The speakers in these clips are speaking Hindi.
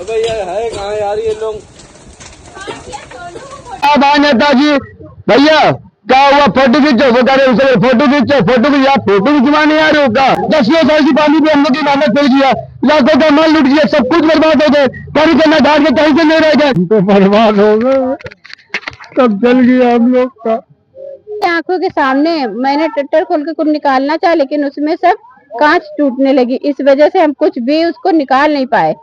भैया है कहाँ यार ये लोग। नेताजी भैया क्या हुआ? फोटो खींचो। वो कह रहे उसे फोटो खींचो, फोटो खींचा। फोटो खिंचवाने आ रहे हो क्या? 10 साल की पानी पे हम लोग की मेहनत चल गया, लाखों का माल लुट गया, सब कुछ बर्बाद हो गए। कहीं करना धार के कहीं से नहीं रह गए, तो बर्बाद हो गए, सब जल गया हम लोग का। आंखों के सामने मैंने टट्टर खोल के कुछ निकालना चाहा, लेकिन उसमें सब कांच टूटने लगी। इस वजह से हम कुछ भी उसको निकाल नहीं पाए।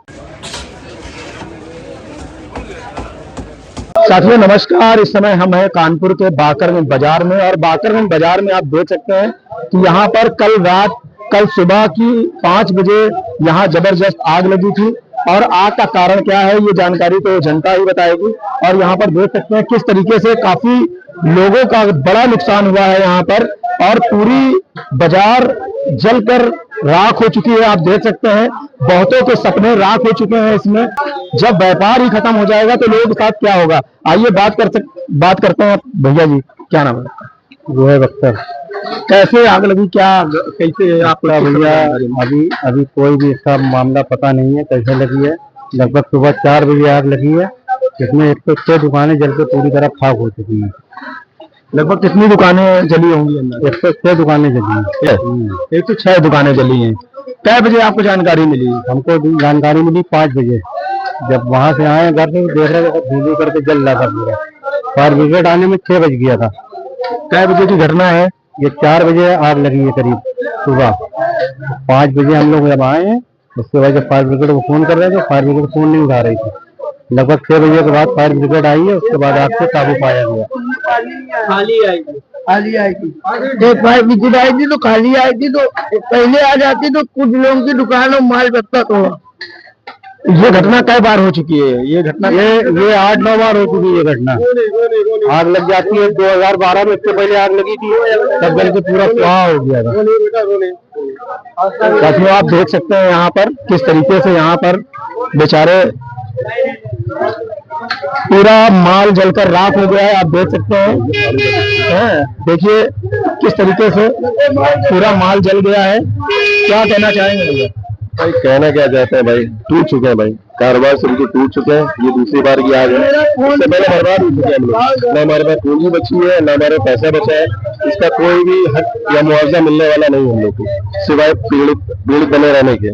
साथियों नमस्कार, इस समय हम हैं कानपुर के बाकरगंज बाजार में, और बाकरगंज बाजार में आप देख सकते हैं कि यहाँ पर कल सुबह की 5 बजे यहाँ जबरदस्त आग लगी थी, और आग का कारण क्या है ये जानकारी तो जनता ही बताएगी। और यहाँ पर देख सकते हैं किस तरीके से काफी लोगों का बड़ा नुकसान हुआ है यहाँ पर, और पूरी बाजार जलकर राख हो चुकी है। आप देख सकते हैं बहुतों के सपने राख हो चुके हैं इसमें। जब व्यापार ही खत्म हो जाएगा तो लोगों के साथ क्या होगा? आइए बात करते हैं। भैया जी क्या नाम है? जोहेब अख्तर। कैसे आग लगी, क्या कैसे आपको? भैया अभी कोई भी इसका मामला पता नहीं है कैसे लगी है। लगभग सुबह 4 बजे आग लगी है, जिसमें 106 दुकानें जल के पूरी तरह खाक हो चुकी हैं। लगभग कितनी दुकानें जली होंगी? 106 दुकानें जली हैं। 106 दुकानें जली हैं। कै बजे आपको जानकारी मिली? हमको जानकारी मिली 5 बजे। जब वहां से आए घर से देख रहे थे धीरे करके जल रहा था पूरा। फायर ब्रिगेड आने में 6 बज गया था। कै बजे की घटना है? ये 4 बजे आग लगी है करीब सुबह। 5 बजे हम लोग जब आए हैं, उसके बाद जब फायर ब्रिगेड को फोन कर रहे थे, फायर ब्रिगेड फोन नहीं उठा रही थी। लगभग 6 बजे के बाद फायर ब्रिगेड आई है, उसके बाद आग से काबू पाया गया। खाली आई थी फायर ब्रिगेड आई थी तो खाली आई थी, तो पहले आ जाती तो कुछ लोगों की दुकान और माल बचता थोड़ा। ये घटना कई बार हो चुकी है? ये घटना ये 8-9 बार हो चुकी है ये घटना। आग लग जाती है। 2012 में इससे पहले आग लगी थी, तब जल के पूरा स्वाहा हो गया था। साथियों आप देख सकते हैं यहाँ पर किस तरीके से यहाँ पर बेचारे पूरा माल जलकर राख हो गया है। आप देख सकते हैं, देखिए किस तरीके से पूरा माल जल गया है। क्या कहना चाहेंगे भैया? भाई कहना क्या चाहते हैं भाई, टूट चुके हैं भाई, कारोबार से बिल्कुल टूट चुके हैं। ये दूसरी बार की आग है, इससे पहले बर्बाद हो चुके हैं हम लोग। न हमारे पास पूंजी बची है, न हमारे पैसा बचा है। इसका कोई भी हक या मुआवजा मिलने वाला नहीं हम लोग को, सिवाय पीड़ित बने रहने के।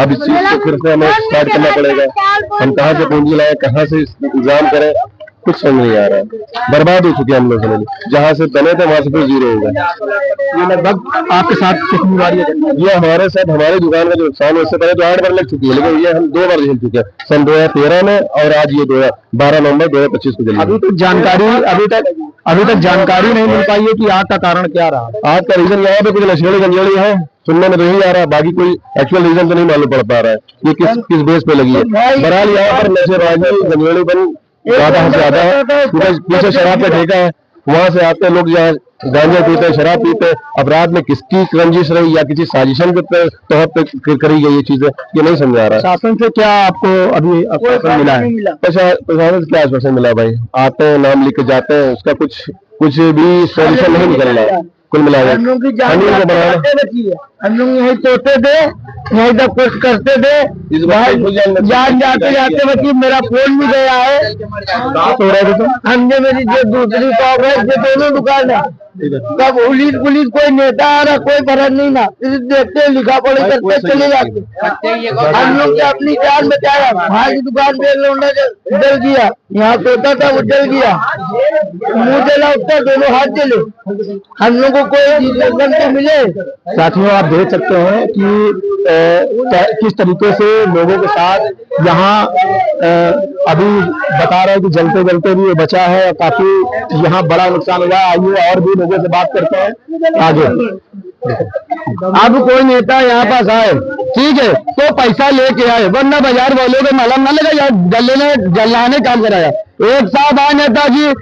अब इस चीज को फिर से हमें स्टार्ट करना पड़ेगा। हम कहाँ से पूंजी लाए, कहाँ से इंतजाम करें, कुछ समझ नहीं आ रहा है। बर्बाद हो चुके हैं हम लोग समझ, जहाँ से बने थे वहां से फिर जीरो हो गए। ये लगभग आपके साथ कितनी बार ये हमारे साथ, हमारी दुकान का जो नुकसान है, इससे पहले तो 8 बार लग चुकी है, लेकिन ये हम 2 बार झेल चुके हैं, सन 2013 में और आज ये 12 नवंबर 2025 को जली। अभी तक जानकारी नहीं मिल पाई है कि आग का कारण क्या रहा। आग का रीजन यहाँ पे कुछ नशेड़ी गंजेड़ी है, सुनने में तो यही आ रहा है, बाकी कोई एक्चुअल रीजन तो नहीं मालूम पड़ पा रहा है ये किस बेस पे लगी है। बहरहाल यहाँ पर नशेबाजी गंजेड़ीपन ज्यादा से ज्यादा है, जैसे शराब का ठेका है, वहां से आते लोग यहाँ गांजा पीते, शराब पीते। अपराध में किसकी रंजिश रही या किसी साजिशन के तौर पे करी गई ये चीजें, ये नहीं समझ आ रहा है। शासन से क्या आपको अभी आश्वासन मिला है? प्रशासन से क्या आश्वासन मिला भाई? आते हैं, नाम लिख के जाते हैं, उसका कुछ भी सोल्यूशन नहीं निकल रहा है। कुल मिला हम लोग की जान यही सोते थे, यही सब कुछ करते थे, जान जाते जाते बची। मेरा फोन भी गया है। हमने मेरी जो दूसरी शॉप है, जो दोनों दुकान है, तब पुलिस कोई नेता आ रहा, कोई फर्क नहीं ना, देखते लिखा पढ़ी करते चले जाते। हम लोग ने अपनी जान बचाया। भाई की दुकान पे लौंडा जल गया, यहाँ सोता था वो जल गया, मुंह जला उसका, दोनों हाथ जले। हम लोग को कोई तो मिले। साथियों आप देख सकते हैं कि किस तरीके से लोगों के साथ यहाँ अभी बता रहे हैं कि जलते जलते भी बचा है, काफी यहाँ बड़ा नुकसान हुआ है। आइए और भी लोगों से बात करते हैं आगे। अब कोई नेता यहाँ पास आए, ठीक है, तो पैसा लेके आए, वरना बाजार वालों को मालूम ना लगा यार जलाने काम कराया। एक साथ आए नेताजी,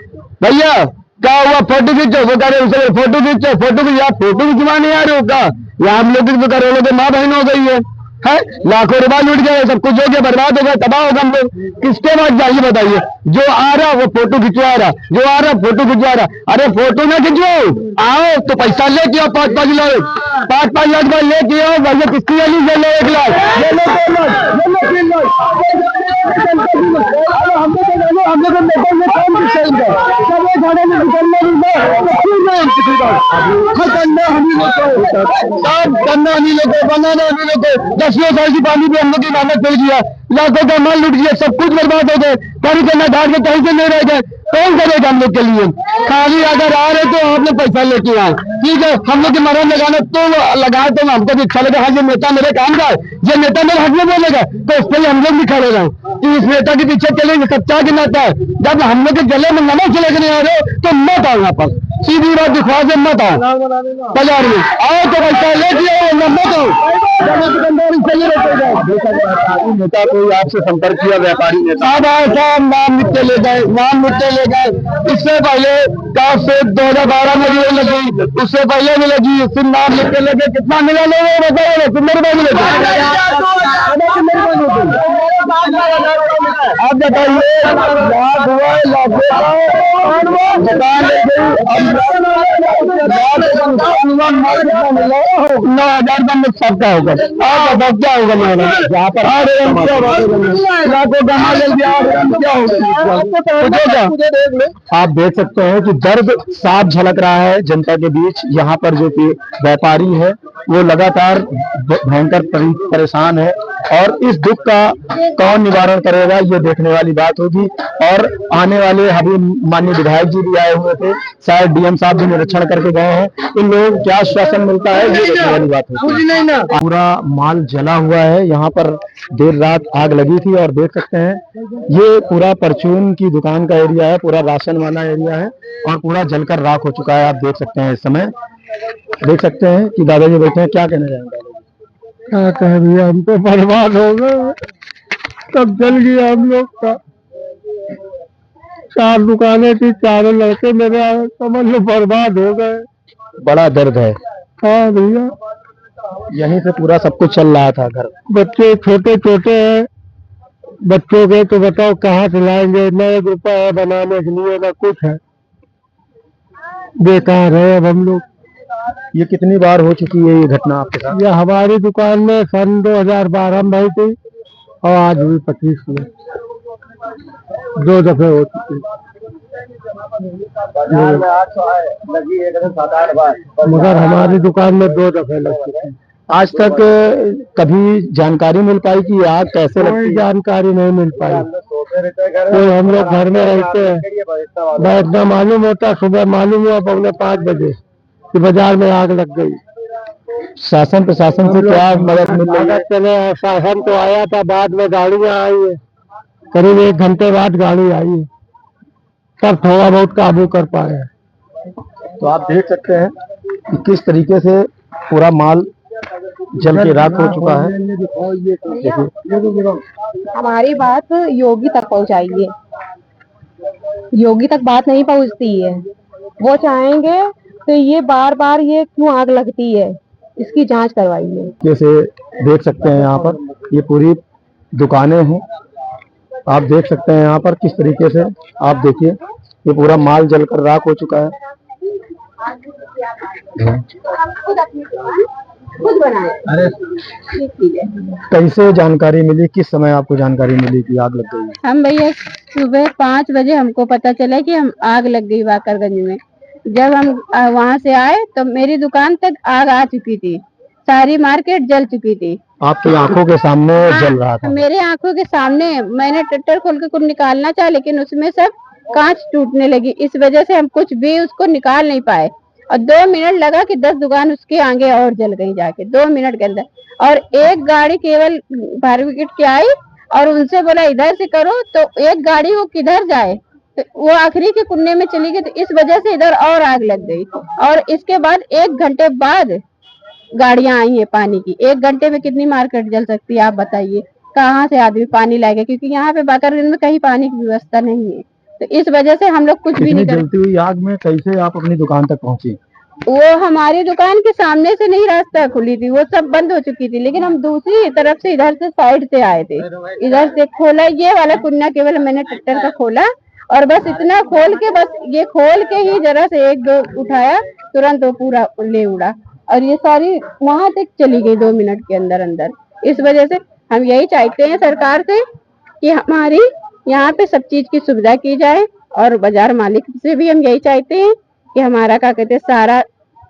भैया क्या हुआ? फोटो खींचो। वो कह रहे उसे फोटो खींचो, फोटो खिंचवाने आ रहे हो क्या? या हम लोग तो करोड़ों की माँ बहन हो गई है, लाखों रुपया लूट गए, सब कुछ हो गया, बर्बाद हो गया, तबाह होगा हम लोग। किसके बाद जाइए बताइए? जो आ रहा वो फोटो खिंचवा रहा, जो आ रहा फोटो खिंचवा रहा। अरे फोटो ना खिंचवाओ, आओ तो पैसा लेके आओ, 5-5 लाख लेके आओ। भैया किसकी वाली ले लो, 1 लाख ले लो, 2 लाख ले लो, 3 लाख। दसियों साल की पानी भी हम लोग की मेहनत कर दिया, लाखों का माल लुट गया, सब कुछ बर्बाद हो गए, कहीं से न ढाल के कहीं से नहीं रह गए। कौन करेगा हम लोग के लिए? खाली अगर आ रहे तो आपने पैसा लेके आए, ठीक है, हम लोग की मरहम लगाना तो लगाए तो हमको भी अच्छा लगा। हाँ, ये नेता मेरे काम का है, ये नेता मेरे हक में बोलेगा तो उस पर हम लोग भी खड़े रहे कि इस नेता के पीछे चलेंगे। सच्चा की नाता है, जब हम लोग के गले में नमक लेके नहीं आ रहे तो मत आओ यहाँ पर, सीधी बात दिखा से मत आओ बाजार में, आओ तो पैसा लेके आओ, मत आओ। नेता कोई आपसे संपर्क किया? व्यापारी नेता साहब नाम लिख के ले गए, नाम लिख के ले गए। इससे पहले 2012 में भी लगी, उससे पहले भी लगी, फिर नाम लिख के लेके कितना मिला लोगों बताइए, मेरे पास मिले आप बताइए। लाख हुआ, लाखों का दुकान ले गई, 9,000 का मुझ सबका होगा। आप बताओ क्या होगा मेरा यहाँ पर? लाखों का माल क्या होगा? आप देख सकते हैं कि दर्द साफ झलक रहा है जनता के बीच। यहाँ पर जो कि व्यापारी है वो लगातार भयंकर परेशान है, और इस दुख का कौन निवारण करेगा ये देखने वाली बात होगी। और आने वाले अभी माननीय विधायक जी भी आए हुए थे, शायद डीएम साहब भी निरीक्षण करके गए हैं, इन लोगों को क्या आश्वासन मिलता है ये देखने वाली बात होगी। पूरा माल जला हुआ है, यहाँ पर देर रात आग लगी थी, और देख सकते हैं ये पूरा परचून की दुकान का एरिया है, पूरा राशन वाला एरिया है, और पूरा जलकर राख हो चुका है। आप देख सकते हैं इस समय, देख सकते हैं कि दादाजी बैठे हैं, क्या कहना चाहेंगे? क्या कह भैया, हम तो बर्बाद हो गए, सब जल गया हम लोग का। 4 दुकानें थी, 4 लड़के मेरे समझ लो बर्बाद हो गए। बड़ा दर्द है। हाँ भैया, यहीं से पूरा सब कुछ चल रहा था। घर बच्चे छोटे छोटे हैं, बच्चों के तो बताओ कहाँ से लाएंगे? न 1 रुपया है बनाने के लिए, न कुछ है, बेकार है। अब हम लोग, ये कितनी बार हो चुकी है ये घटना आपके साथ? ये हमारी दुकान में सन 2012 में आई थी, और आज हुई 25 में, 2 दफे हो चुकी। मगर हमारी दुकान में 2 दफे लग चुकी। आज तक कभी जानकारी मिल पाई कि आग कैसे लगी? जानकारी नहीं मिल पाई। तो हम लोग घर में रहते हैं, मैं इतना मालूम होता, सुबह मालूम हुआ 4:45 बजे कि बाजार में आग लग गई। शासन प्रशासन से क्या मदद मिल रही है? चले, शासन तो आया था, बाद में गाड़ियां आई है, करीब 1 घंटे बाद गाड़ी आई है, तब थोड़ा बहुत काबू कर पाए हैं। तो आप देख सकते हैं कि किस तरीके से पूरा माल जल के राख हो चुका है। हमारी बात योगी तक पहुंचाइए, योगी तक बात नहीं पहुंचती है। वो चाहेंगे तो ये बार बार ये क्यों आग लगती है, इसकी जांच करवाइए। जैसे देख सकते हैं यहाँ पर ये पूरी दुकानें हैं, आप देख सकते हैं यहाँ पर किस तरीके से, आप देखिए ये पूरा माल जलकर राख हो चुका है। अरे कैसे जानकारी मिली, किस समय आपको जानकारी मिली कि आग लग गई? हम भैया सुबह 5 बजे हमको पता चला कि हम आग लग गई वाकरगंज में। जब हम वहाँ से आए तो मेरी दुकान तक आग आ चुकी थी, सारी मार्केट जल चुकी थी। आपकी आंखों के सामने जल रहा था? मेरे आंखों के सामने। मैंने टट्टर खोल के कुछ निकालना चाहा, लेकिन उसमें सब कांच टूटने लगी, इस वजह से हम कुछ भी उसको निकाल नहीं पाए। और 2 मिनट लगा कि 10 दुकान उसके आगे और जल गई जाके 2 मिनट के अंदर। और एक गाड़ी केवल फायर ब्रिगेड की आई और उनसे बोला इधर से करो, तो एक गाड़ी वो किधर जाए, तो वो आखिरी के कुन्ने में चली गई, तो इस वजह से इधर और आग लग गई। और इसके बाद 1 घंटे बाद गाड़ियां आई है पानी की। 1 घंटे में कितनी मार्केट जल सकती है आप बताइए? कहाँ से आदमी पानी लाएगा, क्योंकि यहाँ पे बाकरगंज में कहीं पानी की व्यवस्था नहीं है। तो इस वजह से हम लोग कुछ भी नहीं कर। जलती हुई आग में कैसे आप अपनी दुकान तक पहुंची? वो हमारी दुकान के सामने से नहीं रास्ता खुली थी, वो सब बंद हो चुकी थी, लेकिन हम दूसरी तरफ से इधर से साइड से आए थे। इधर से खोला, ये वाला कुन्ना केवल मैंने ट्रैक्टर का खोला, और बस इतना खोल के, बस ये खोल के ही जरा से 1-2 उठाया, तुरंत वो पूरा ले उड़ा, और ये सारी वहां तक चली गई 2 मिनट के अंदर अंदर। इस वजह से हम यही चाहते हैं सरकार से कि हमारी यहाँ पे सब चीज की सुविधा की जाए। और बाजार मालिक से भी हम यही चाहते हैं कि हमारा क्या कहते हैं, सारा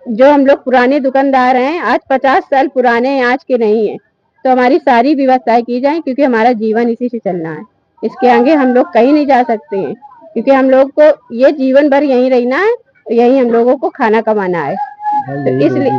जो हम लोग पुराने दुकानदार हैं, आज 50 साल पुराने हैं, आज के नहीं है, तो हमारी सारी व्यवस्थाएं की जाए, क्योंकि हमारा जीवन इसी से चलना है। इसके आगे हम लोग कहीं नहीं जा सकते हैं, क्योंकि हम लोग को ये जीवन भर यहीं रहना है, यहीं हम लोगों को खाना कमाना है। तो इसलिए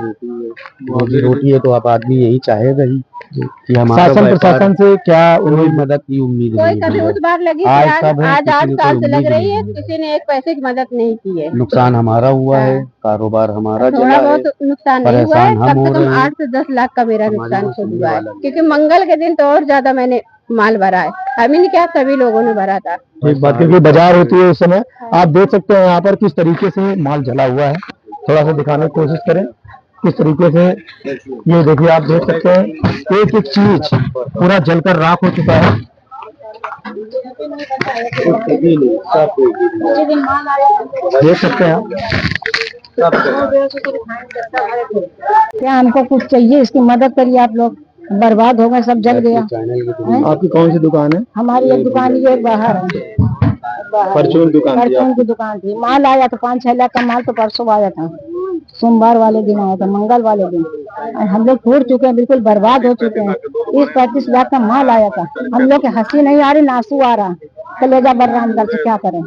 रोजी रोटी है तो आप आदमी यही चाहेगा ही कि हमारा शासन प्रशासन से क्या उम्मीद, मदद की उम्मीद कोई नहीं कभी है। उस बार लगी थी, आज सब है, आज किसी 8 ने साल कोई से लग उम्मीद रही नहीं है, है। किसी ने एक पैसे की मदद नहीं की है। नुकसान हमारा हुआ है, हाँ। कारोबार हमारा थोड़ा जला है, बहुत नुकसान नहीं हुआ है, परेशान हम कम से हो कम रहे हैं। 8 से 10 लाख का मेरा हमारी नुकसान जो खुद सुनने हुआ है, वाला नहीं। क्योंकि मंगल के दिन तो और ज्यादा मैंने माल भरा है। हमें नहीं, क्या सभी लोगों ने भरा था। एक बात, क्योंकि बाजार होती है उस समय आप देख सकते हैं यहाँ पर किस तरीके से माल जला हुआ है। थोड़ा सा दिखाने की कोशिश करें किस तरीके से, ये देखिए आप देख सकते हैं एक एक चीज पूरा जलकर राख हो चुका है। देख सकते हैं आप। क्या हमको कुछ चाहिए, इसकी मदद करिए आप लोग। बर्बाद हो गए, सब जल गया। आपकी कौन सी दुकान है? हमारी एक दुकान ये बाहर है, परचून दुकान थी परचून की दुकान थी। माल आया तो 5-6 लाख का माल तो परसों आया था, सोमवार वाले दिन आया था, मंगल वाले दिन। और हम लोग टूट चुके हैं, बिल्कुल बर्बाद हो चुके हैं। 30-35 लाख का माल आया था। हम लोग के हंसी नहीं आ रही, नासू आ रहा, कलेजा बढ़ रहा अंदर से। क्या करें,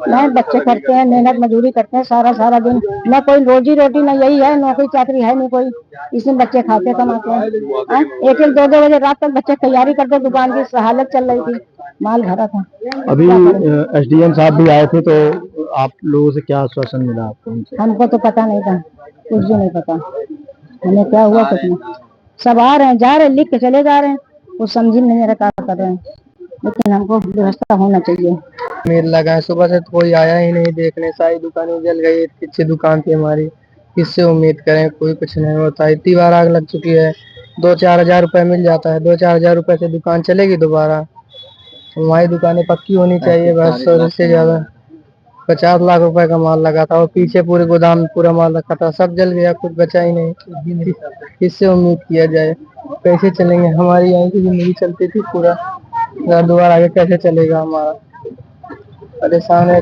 नहीं बच्चे करते हैं, मेहनत मजदूरी करते हैं सारा दिन, न कोई रोजी रोटी, न यही है, नौकरी चाकरी है नहीं कोई, इसमें बच्चे खाते कमाते हैं। 1-1, 2-2 बजे रात तक बच्चे तैयारी करते, दुकान की हालत चल रही थी, माल भरा था। अभी एसडीएम साहब भी आए थे, तो आप लोगों से क्या आश्वासन मिला आपको उनसे? हमको तो पता नहीं था, कुछ भी नहीं पता हमें क्या हुआ कुछ नहीं। सब आ रहे हैं, जा रहे हैं, लिख के चले जा रहे हैं, कुछ समझ में नहीं रहा कर रहे हैं। लेकिन हमको व्यवस्था होना चाहिए। मेल लगा है, सुबह से तो कोई आया ही नहीं देखने, सारी दुकानें जल गई। किसी दुकान थी हमारी, किससे उम्मीद करें, कोई कुछ नहीं होता। इतनी बार आग लग चुकी है, 2-4 हजार रुपए मिल जाता है, 2-4 हजार रुपए से दुकान चलेगी दोबारा? हमारी दुकानें पक्की होनी चाहिए बस। और इससे ज्यादा 50 लाख रुपए का माल लगा था, और पीछे पूरे गोदाम पूरा माल रखा था, सब जल गया, कुछ बचा ही नहीं। किससे उम्मीद किया जाए, कैसे चलेंगे? हमारी यहीं की जिंदगी चलती थी, पूरा घर द्वार आगे कैसे चलेगा हमारा? परेशान है।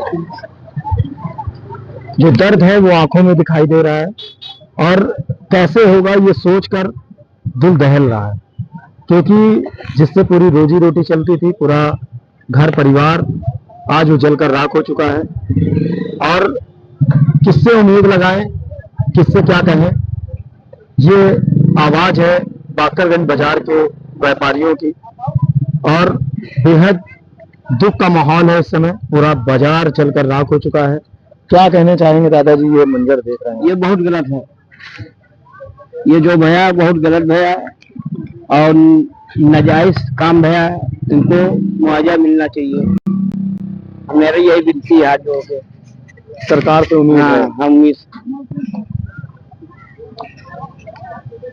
जो दर्द है वो आंखों में दिखाई दे रहा है, और कैसे होगा ये सोचकर दिल दहल रहा है, क्योंकि जिससे पूरी रोजी रोटी चलती थी, पूरा घर परिवार आज वो जलकर राख हो चुका है। और किससे उम्मीद लगाएं, किससे क्या कहें? ये आवाज है बाकरगंज बाजार के व्यापारियों की, और बेहद दुख का माहौल है इस समय। पूरा बाजार जलकर राख हो चुका है। क्या कहना चाहेंगे दादाजी, ये मंजर देख रहे हैं? ये बहुत गलत है, ये जो भैया बहुत गलत भैया, और नाजायज काम भैया, इनको मुआवजा मिलना चाहिए। मेरी यही विनती है हाथ जोड़ के, सरकार से उम्मीद है। हम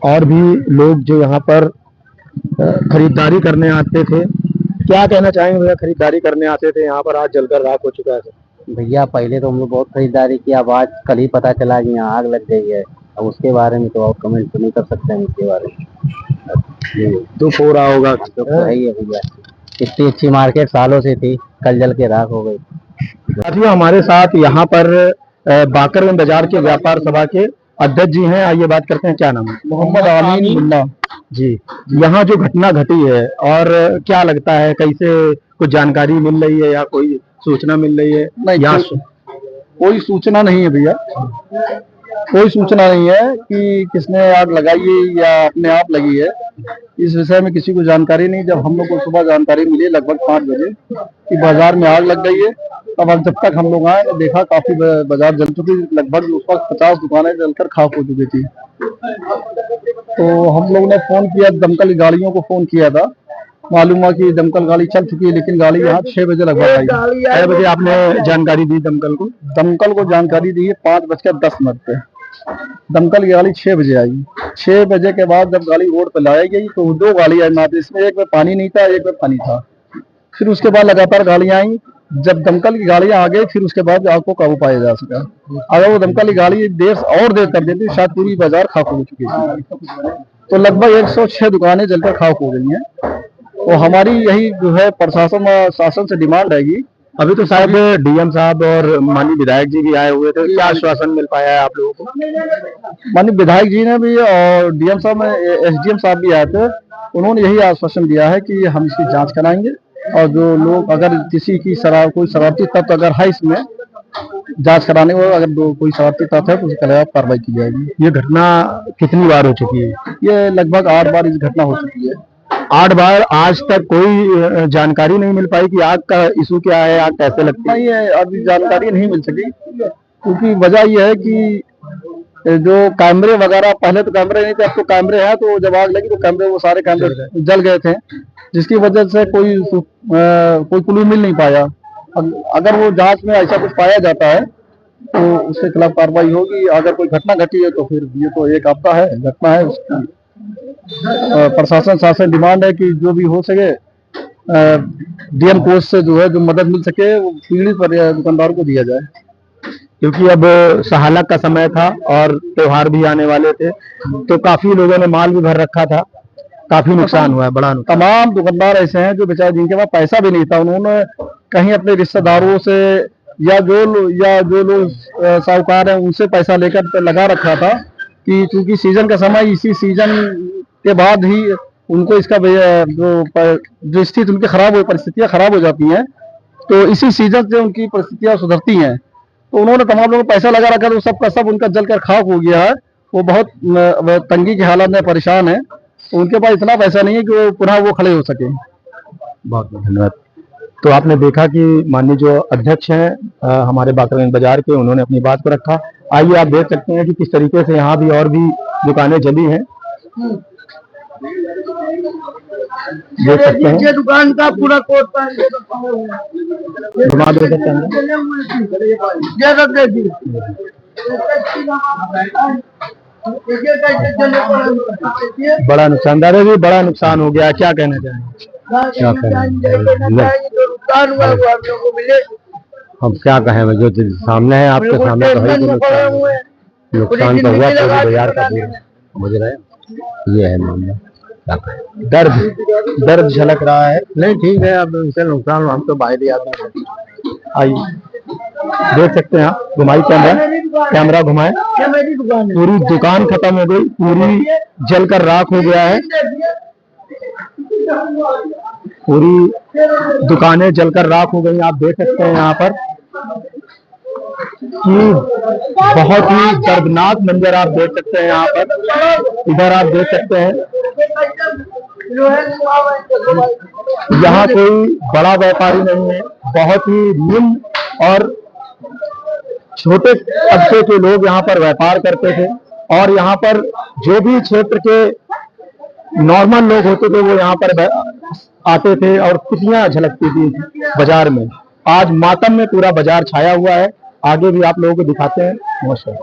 और भी लोग जो यहाँ पर खरीदारी करने आते थे, क्या कहना चाहेंगे भैया? खरीदारी करने आते थे यहाँ पर, आज जलकर राख हो चुका है। भैया पहले तो हम लोग बहुत खरीदारी किया, अब आज कल ही पता चला कि यहाँ आग लग गई है। अब उसके बारे में तो और कमेंट तो नहीं कर सकते हैं उसके बारे में। दुख हो रहा होगा। तो है ही है भैया, इतनी अच्छी मार्केट सालों से थी, कल जल के राख हो गई। साथियों, हमारे साथ यहाँ पर बाकरगंज बाजार के व्यापार सभा के अध्यक्ष जी हैं। आइए बात करते हैं, क्या नाम है? मोहम्मद आमीन मुल्ला जी। यहाँ जो घटना घटी है, और क्या लगता है, कैसे कुछ जानकारी मिल रही है या कोई सूचना मिल रही है? नहीं, कोई सूचना नहीं है भैया, कोई सूचना नहीं है कि किसने आग लगाई है या अपने आप लगी है। इस विषय में किसी को जानकारी नहीं। जब हम लोग को सुबह जानकारी मिली लगभग 5 बजे कि बाजार में आग लग गई है, तब जब तक हम लोग आए तो देखा काफी बाजार जल चुकी, लगभग उस वक्त 50 दुकानें जलकर खाक हो चुकी थी। तो हम लोग ने फोन किया, दमकल गाड़ियों को फोन किया था, मालूम हुआ कि दमकल गाड़ी चल चुकी है, लेकिन गाड़ी यहाँ 6 बजे लगभग आई। 6 बजे आपने जानकारी दी दमकल को? दमकल को जानकारी दी है 5:10 पे। दमकल की गाड़ी 6 बजे आई। 6 बजे के बाद जब गाड़ी रोड पर लाई गई तो 2 गाड़ी आई मात्र, इसमें एक में पानी नहीं था, एक में पानी था। फिर उसके बाद लगातार गाड़ियां आई। जब दमकल की गाड़ियां आ गई, फिर उसके बाद आग को काबू पाया जा सका। अगर वो दमकल की गाड़ी देर कर देती, शायद पूरी बाजार खाक हो चुकी थी। तो लगभग 106 दुकानें जलकर खाक हो गई हैं। तो हमारी यही जो है प्रशासन और शासन से डिमांड रहेगी। अभी तो शायद डीएम साहब और माननीय विधायक जी भी आए हुए थे, क्या आश्वासन मिल पाया है आप लोगों को? माननीय विधायक जी ने भी और डीएम साहब में एसडीएम साहब भी आए थे, उन्होंने यही आश्वासन दिया है कि हम इसकी जांच कराएंगे और जो लोग अगर किसी की कोई शरारती तत्व अगर है इसमें जांच कराने को, अगर कोई शरारती तत्व है तो उसके खिलाफ कार्रवाई की जाएगी। ये घटना कितनी बार हो चुकी है? ये लगभग 8 बार इस घटना हो चुकी है। 8 बार। आज तक कोई जानकारी नहीं मिल पाई कि आग का इशू क्या है, आग कैसे लगती है? नहीं, अभी जानकारी नहीं मिल सकी क्योंकि वजह यह है कि जो कैमरे वगैरह, पहले तो कैमरे नहीं थे, अब तो कैमरे हैं, तो जब आग लगी तो कैमरे, वो सारे कैमरे जल गए थे, जिसकी वजह से कोई क्लू मिल नहीं पाया। अगर वो जांच में ऐसा कुछ पाया जाता है तो उसके खिलाफ कार्रवाई होगी। अगर कोई घटना घटी है तो फिर ये तो एक आपदा है, घटना है, उसकी प्रशासन शासन डिमांड है कि जो भी हो सके डीएम कोष से जो है जो मदद मिल सके वो पीड़ित दुकानदार को दिया जाए। क्योंकि अब सहालक का समय था और त्योहार भी आने वाले थे, तो काफी लोगों ने माल भी भर रखा था, काफी नुकसान हुआ है, बड़ा नुकसान। तमाम दुकानदार ऐसे हैं जो बेचारे जिनके पास पैसा भी नहीं था, उन्होंने कहीं अपने रिश्तेदारों से या जो लोग साहूकार हैं उनसे पैसा लेकर लगा रखा था कि चूंकि सीजन का समय, इसी सीजन के बाद ही उनको इसका जो स्थिति उनकी परिस्थितियां खराब हो जाती हैं, तो इसी सीजन से उनकी परिस्थितियां सुधरती हैं। तो उन्होंने तमाम लोगों को पैसा लगा रखा, तो सबका सब उनका जलकर खाक हो गया है। वो बहुत तंगी की हालत में परेशान है, तो उनके पास इतना पैसा नहीं है कि वो पुनः वो खड़े हो सके। बहुत बहुत धन्यवाद। तो आपने देखा कि माननीय जो अध्यक्ष हैं हमारे बाकरगंज बाजार के, उन्होंने अपनी बात को रखा। आइए आप देख सकते हैं कि किस तरीके से यहाँ भी और भी दुकानें जली हैं, देख सकते हैं। दुकान का पूरा कोट घुमा दो सकते हैं। बड़ा नुकसानदार है जी, बड़ा नुकसान हो गया, क्या कहना चाहेंगे? क्या कहें, हम क्या कहें, जो सामने है आपके सामने तो है, नुकसान तो हुआ पूरे बाजार का, समझ रहे हैं, ये है मामला। क्या कहें, दर्द झलक रहा है। नहीं ठीक है, अब उनसे नुकसान, हम तो बाहरी आदमी। आइए देख सकते हैं आप, घुमाई कैमरा घुमाए, पूरी दुकान खत्म हो गई, पूरी जलकर राख हो गया है, पूरी दुकानें जलकर राख हो गई। आप देख सकते हैं यहाँ पर कि बहुत ही दर्दनाक मंजर आप देख सकते हैं यहाँ पर। इधर आप देख सकते हैं, यहाँ कोई बड़ा व्यापारी नहीं है, बहुत ही निम्न और छोटे तबके के लोग यहाँ पर व्यापार करते थे, और यहाँ पर जो भी क्षेत्र के नॉर्मल लोग होते थे वो यहाँ पर आते थे और खुशियां झलकती थी बाजार में। आज मातम में पूरा बाजार छाया हुआ है। आगे भी आप लोगों को दिखाते हैं। नमस्कार।